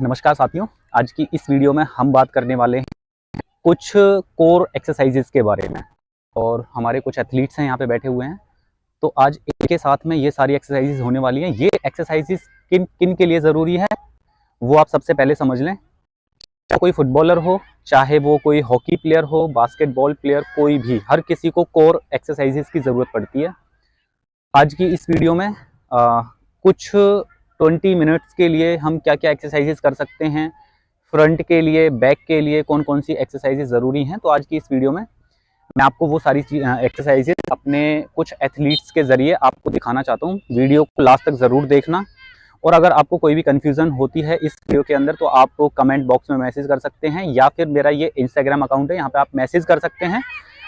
नमस्कार साथियों। आज की इस वीडियो में हम बात करने वाले हैं कुछ कोर एक्सरसाइजेस के बारे में। और हमारे कुछ एथलीट्स हैं यहाँ पे बैठे हुए हैं, तो आज एक के साथ में ये सारी एक्सरसाइजेस होने वाली हैं। ये एक्सरसाइजेस किन किन के लिए ज़रूरी है वो आप सबसे पहले समझ लें। चाहे कोई फुटबॉलर हो, चाहे वो कोई हॉकी प्लेयर हो, बास्केटबॉल प्लेयर, कोई भी, हर किसी को कोर एक्सरसाइजेस की ज़रूरत पड़ती है। आज की इस वीडियो में कुछ 20 मिनट्स के लिए हम क्या क्या एक्सरसाइजेस कर सकते हैं, फ्रंट के लिए, बैक के लिए कौन कौन सी एक्सरसाइजेस ज़रूरी हैं। तो आज की इस वीडियो में मैं आपको वो सारी एक्सरसाइजेस अपने कुछ एथलीट्स के ज़रिए आपको दिखाना चाहता हूँ। वीडियो को लास्ट तक ज़रूर देखना। और अगर आपको कोई भी कन्फ्यूज़न होती है इस वीडियो के अंदर तो आप कमेंट बॉक्स में मैसेज कर सकते हैं, या फिर मेरा ये इंस्टाग्राम अकाउंट है, यहाँ पर आप मैसेज कर सकते हैं,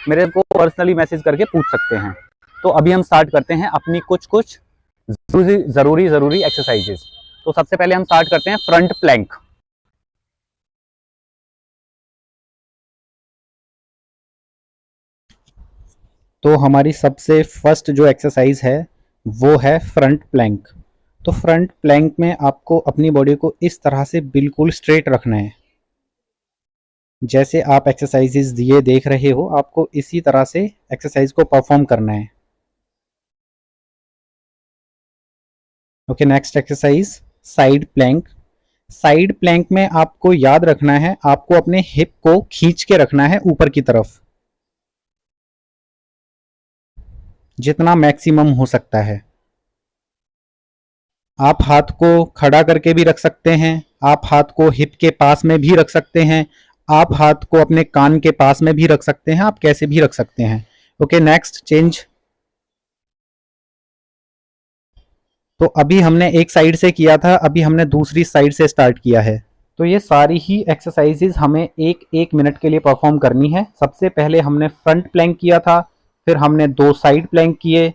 मेरे को पर्सनली मैसेज करके पूछ सकते हैं। तो अभी हम स्टार्ट करते हैं अपनी कुछ ज़रूरी एक्सरसाइजेस। तो सबसे पहले हम स्टार्ट करते हैं फ्रंट प्लैंक। तो हमारी सबसे फर्स्ट जो एक्सरसाइज है वो है फ्रंट प्लैंक। तो फ्रंट प्लैंक में आपको अपनी बॉडी को इस तरह से बिल्कुल स्ट्रेट रखना है। जैसे आप एक्सरसाइजेज ये देख रहे हो, आपको इसी तरह से एक्सरसाइज को परफॉर्म करना है। Okay, next exercise side plank. Side plank में आपको याद रखना है, आपको अपने हिप को खींच के रखना है ऊपर की तरफ, जितना मैक्सिमम हो सकता है। आप हाथ को खड़ा करके भी रख सकते हैं, आप हाथ को हिप के पास में भी रख सकते हैं, आप हाथ को अपने कान के पास में भी रख सकते हैं, आप कैसे भी रख सकते हैं। Okay, next change. तो अभी हमने एक साइड से किया था, अभी हमने दूसरी साइड से स्टार्ट किया है। तो ये सारी ही एक्सरसाइजेज हमें एक एक मिनट के लिए परफॉर्म करनी है। सबसे पहले हमने फ्रंट प्लैंक किया था, फिर हमने 2 साइड प्लैंक किए,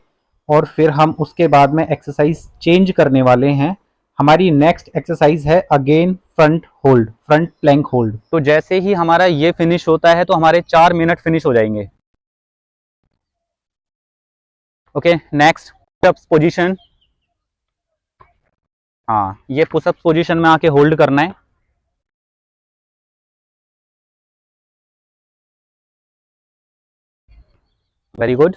और फिर हम उसके बाद में एक्सरसाइज चेंज करने वाले हैं। हमारी नेक्स्ट एक्सरसाइज है again front hold, front plank hold. तो जैसे ही हमारा ये फिनिश होता है तो हमारे 4 मिनट फिनिश हो जाएंगे। Okay, next pushups position. हाँ, ये पुशअप्स पोजीशन में आके होल्ड करना है। Very good.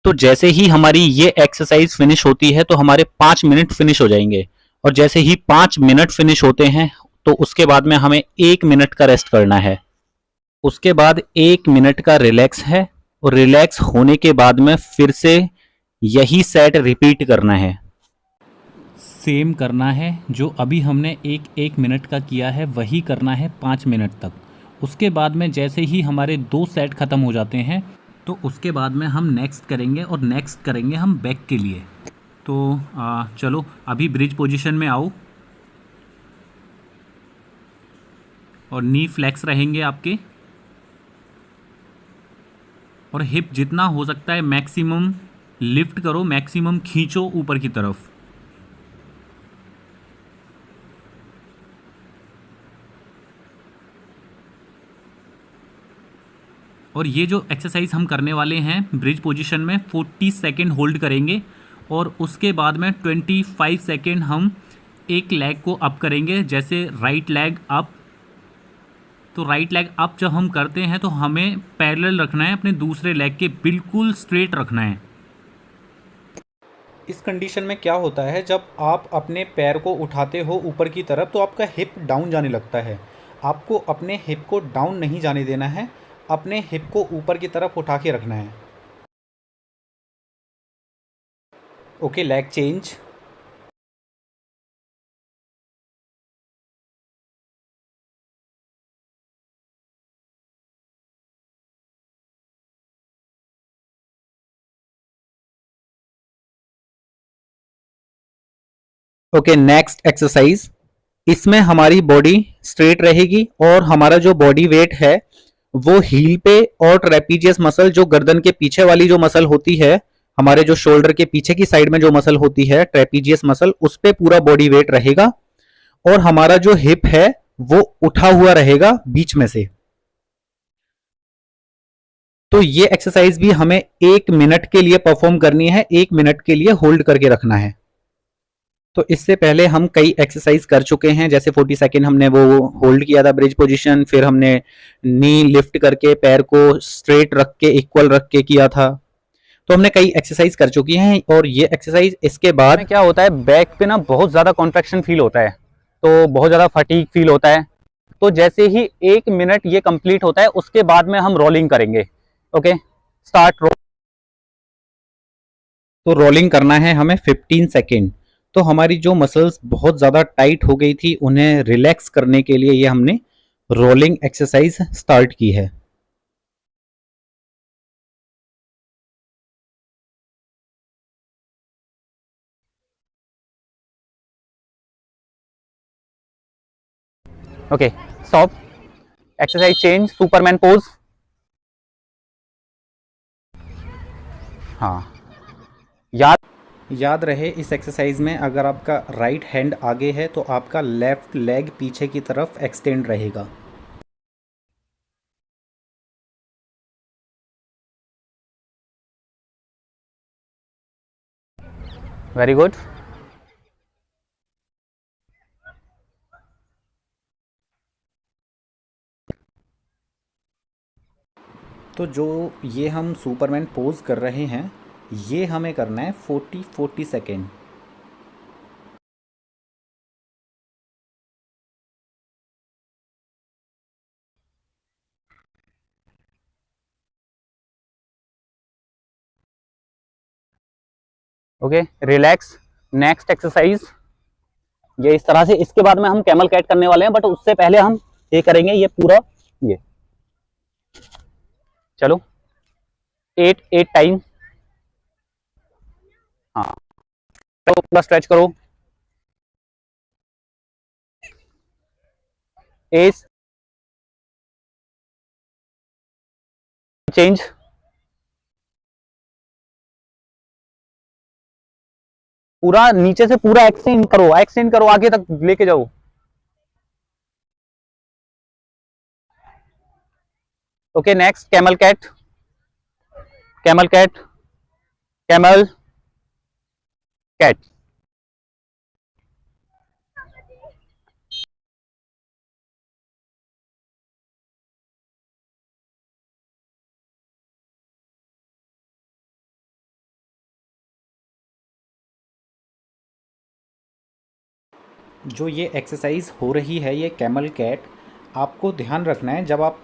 तो जैसे ही हमारी ये एक्सरसाइज फिनिश होती है तो हमारे 5 मिनट फिनिश हो जाएंगे। और जैसे ही 5 मिनट फिनिश होते हैं तो उसके बाद में हमें 1 मिनट का रेस्ट करना है। उसके बाद 1 मिनट का रिलैक्स है, और रिलैक्स होने के बाद में फिर से यही सेट रिपीट करना है। सेम करना है, जो अभी हमने एक एक मिनट का किया है वही करना है 5 मिनट तक। उसके बाद में जैसे ही हमारे 2 सेट ख़त्म हो जाते हैं तो उसके बाद में हम नेक्स्ट करेंगे, और नेक्स्ट करेंगे हम बैक के लिए। तो चलो अभी ब्रिज पोजीशन में आओ, और नी फ्लेक्स रहेंगे आपके, और हिप जितना हो सकता है मैक्सिमम लिफ्ट करो, मैक्सिमम खींचो ऊपर की तरफ। और ये जो एक्सरसाइज हम करने वाले हैं ब्रिज पोजीशन में 40 सेकेंड होल्ड करेंगे, और उसके बाद में 25 सेकेंड हम एक लेग को अप करेंगे, जैसे राइट लेग अप। तो राइट लेग अप जब हम करते हैं तो हमें पैरेलल रखना है, अपने दूसरे लेग के बिल्कुल स्ट्रेट रखना है। इस कंडीशन में क्या होता है, जब आप अपने पैर को उठाते हो ऊपर की तरफ तो आपका हिप डाउन जाने लगता है। आपको अपने हिप को डाउन नहीं जाने देना है, अपने हिप को ऊपर की तरफ उठा के रखना है। Okay, leg change. Okay, next exercise. इसमें हमारी बॉडी स्ट्रेट रहेगी, और हमारा जो बॉडी वेट है वो हील पे और ट्रेपीजियस मसल, जो गर्दन के पीछे वाली जो मसल होती है, हमारे जो शोल्डर के पीछे की साइड में जो मसल होती है ट्रेपीजियस मसल, उस पे पूरा बॉडी वेट रहेगा। और हमारा जो हिप है वो उठा हुआ रहेगा बीच में से। तो ये एक्सरसाइज भी हमें 1 मिनट के लिए परफॉर्म करनी है, 1 मिनट के लिए होल्ड करके रखना है। तो इससे पहले हम कई एक्सरसाइज कर चुके हैं, जैसे 40 सेकेंड हमने वो होल्ड किया था ब्रिज पोजीशन, फिर हमने नी लिफ्ट करके पैर को स्ट्रेट रख के इक्वल रख के किया था। तो हमने कई एक्सरसाइज कर चुकी हैं और ये एक्सरसाइज इसके बाद क्या होता है, बैक पे ना बहुत ज़्यादा कॉन्ट्रैक्शन फील होता है, तो बहुत ज़्यादा फटीग फील होता है। तो जैसे ही 1 मिनट ये कंप्लीट होता है उसके बाद में हम रोलिंग करेंगे। Okay, start roll. तो रोलिंग करना है हमें 15 सेकेंड। तो हमारी जो मसल्स बहुत ज़्यादा टाइट हो गई थी उन्हें रिलैक्स करने के लिए ये हमने रोलिंग एक्सरसाइज स्टार्ट की है। Okay, stop, exercise change, Superman pose. हाँ, याद रहे इस एक्सरसाइज में अगर आपका राइट हैंड आगे है तो आपका लेफ्ट लेग पीछे की तरफ एक्सटेंड रहेगा। Very good. तो जो ये हम सुपरमैन पोज कर रहे हैं ये हमें करना है 40 second. Okay, relax. Next exercise ये इस तरह से, इसके बाद में हम कैमल कैट करने वाले हैं, बट उससे पहले हम ये करेंगे ये पूरा, ये चलो 8 टाइम। हाँ, तो पूरा स्ट्रेच करो। एज चेंज, पूरा नीचे से पूरा एक्सटेंड करो, आगे तक लेके जाओ। Okay, next camel cat, camel cat, camel cat. जो ये एक्सरसाइज हो रही है ये कैमल कैट, आपको ध्यान रखना है जब आप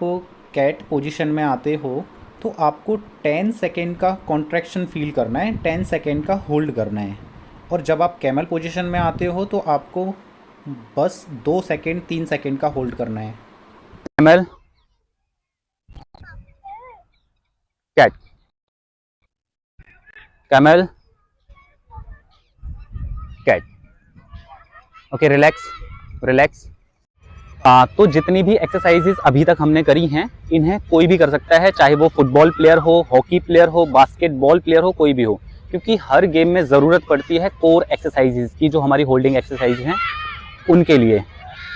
कैट पोजीशन में आते हो तो आपको 10 सेकेंड का कॉन्ट्रैक्शन फील करना है, 10 सेकेंड का होल्ड करना है। और जब आप कैमल पोजीशन में आते हो तो आपको बस 2 सेकेंड 3 सेकेंड का होल्ड करना है। Camel cat, camel cat. Okay, relax. तो जितनी भी एक्सरसाइजेस अभी तक हमने करी हैं इन्हें कोई भी कर सकता है, चाहे वो फुटबॉल प्लेयर हो, हॉकी प्लेयर हो, बास्केटबॉल प्लेयर हो, कोई भी हो, क्योंकि हर गेम में ज़रूरत पड़ती है कोर एक्सरसाइजेस की, जो हमारी होल्डिंग एक्सरसाइज हैं उनके लिए।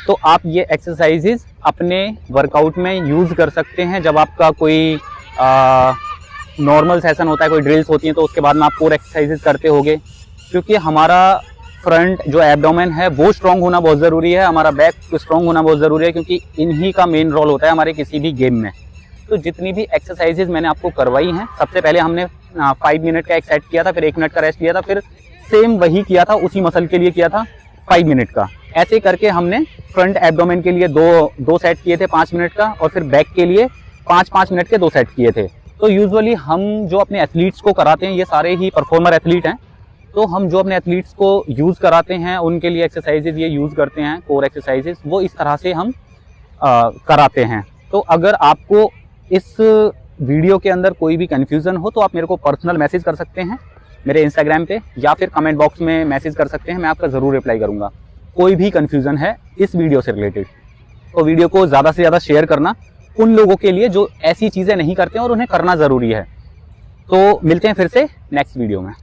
तो आप ये एक्सरसाइजेस अपने वर्कआउट में यूज़ कर सकते हैं। जब आपका कोई नॉर्मल सेशन होता है, कोई ड्रिल्स होती हैं, तो उसके बाद में आप कोर एक्सरसाइजेस करते होगे, क्योंकि हमारा फ्रंट जो एब्डोमेन है वो स्ट्रॉन्ग होना बहुत ज़रूरी है, हमारा बैक स्ट्रॉन्ग होना बहुत ज़रूरी है, क्योंकि इन्हीं का मेन रोल होता है हमारे किसी भी गेम में। तो जितनी भी एक्सरसाइजेज मैंने आपको करवाई हैं, सबसे पहले हमने 5 मिनट का एक सेट किया था, फिर 1 मिनट का रेस्ट लिया था, फिर सेम वही किया था, उसी मसल के लिए किया था 5 मिनट का। ऐसे करके हमने फ्रंट एब्डोमेन के लिए दो सेट किए थे 5 मिनट का, और फिर बैक के लिए 5-5 मिनट के 2 सेट किए थे। तो यूजुअली हम जो अपने एथलीट्स को कराते हैं, ये सारे ही परफॉर्मर एथलीट हैं, तो हम जो अपने एथलीट्स को यूज़ कराते हैं उनके लिए एक्सरसाइजेज ये यूज़ करते हैं, कोर एक्सरसाइजेज, वो इस तरह से हम कराते हैं। तो अगर आपको इस वीडियो के अंदर कोई भी कन्फ्यूज़न हो तो आप मेरे को पर्सनल मैसेज कर सकते हैं मेरे इंस्टाग्राम पे, या फिर कमेंट बॉक्स में मैसेज कर सकते हैं, मैं आपका ज़रूर रिप्लाई करूँगा। कोई भी कन्फ्यूज़न है इस वीडियो से रिलेटेड तो वीडियो को ज़्यादा से ज़्यादा शेयर करना उन लोगों के लिए जो ऐसी चीज़ें नहीं करते हैं और उन्हें करना ज़रूरी है। तो मिलते हैं फिर से नेक्स्ट वीडियो में।